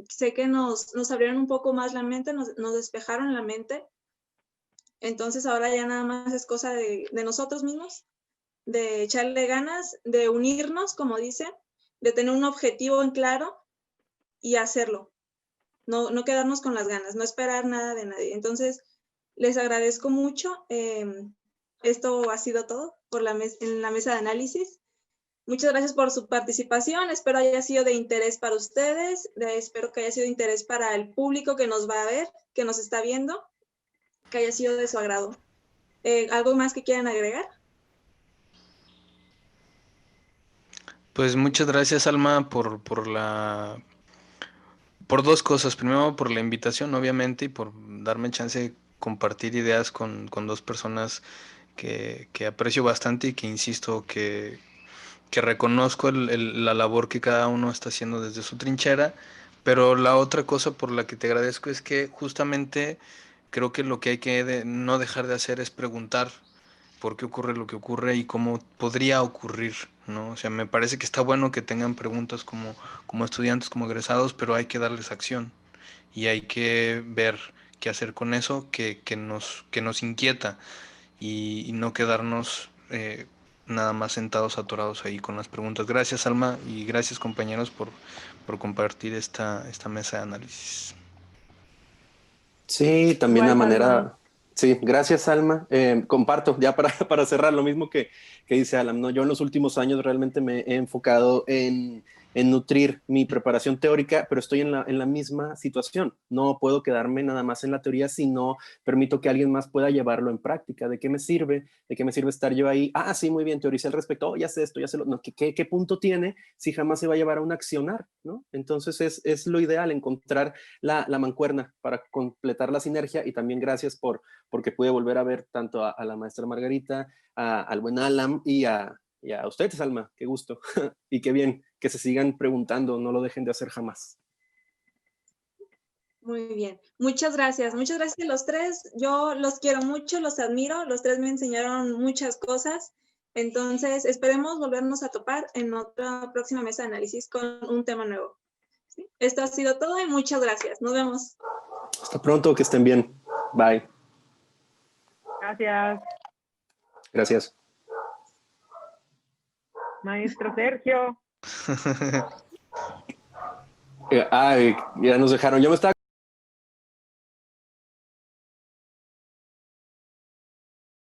Sé que nos abrieron un poco más la mente, nos despejaron la mente. Entonces ahora ya nada más es cosa de nosotros mismos, de echarle ganas, de unirnos, como dice, de tener un objetivo en claro y hacerlo. No quedarnos con las ganas, no esperar nada de nadie. Entonces, les agradezco mucho. Esto ha sido todo en la mesa de análisis. Muchas gracias por su participación. Espero haya sido de interés para ustedes. Espero que haya sido de interés para el público que nos va a ver, que nos está viendo, que haya sido de su agrado. ¿Algo más que quieran agregar? Pues muchas gracias, Alma, por dos cosas. Primero, por la invitación, obviamente, y por darme chance de compartir ideas con dos personas que aprecio bastante y que insisto que reconozco la labor que cada uno está haciendo desde su trinchera. Pero la otra cosa por la que te agradezco es que justamente creo que lo que hay que no dejar de hacer es preguntar por qué ocurre lo que ocurre y cómo podría ocurrir, ¿no? O sea, me parece que está bueno que tengan preguntas como estudiantes, como egresados, pero hay que darles acción y hay que ver qué hacer con eso que nos inquieta y no quedarnos nada más sentados, atorados ahí con las preguntas. Gracias, Alma, y gracias, compañeros, por compartir esta mesa de análisis. Sí, también la Igual, Salma. manera. Sí, gracias, Alma. Comparto, ya para cerrar, lo mismo que dice Alan, ¿no? Yo en los últimos años realmente me he enfocado en nutrir mi preparación teórica, pero estoy en la misma situación. No puedo quedarme nada más en la teoría si no permito que alguien más pueda llevarlo en práctica. ¿De qué me sirve? ¿De qué me sirve estar yo ahí? Ah, sí, muy bien, teoricé al respecto. Oh, ya sé esto, ya sé lo. No, ¿qué punto tiene si jamás se va a llevar a un accionar, ¿no? Entonces es lo ideal encontrar la mancuerna para completar la sinergia y también gracias porque pude volver a ver tanto a la maestra Margarita, al buen Alan y a ustedes, Alma, qué gusto y qué bien que se sigan preguntando, no lo dejen de hacer jamás. Muy bien, muchas gracias a los tres. Yo los quiero mucho, los admiro, los tres me enseñaron muchas cosas. Entonces, esperemos volvernos a topar en otra próxima mesa de análisis con un tema nuevo. ¿Sí? Esto ha sido todo y muchas gracias. Nos vemos. Hasta pronto, que estén bien. Bye. Gracias. Gracias. Maestro Sergio. Ya nos dejaron. Yo me estaba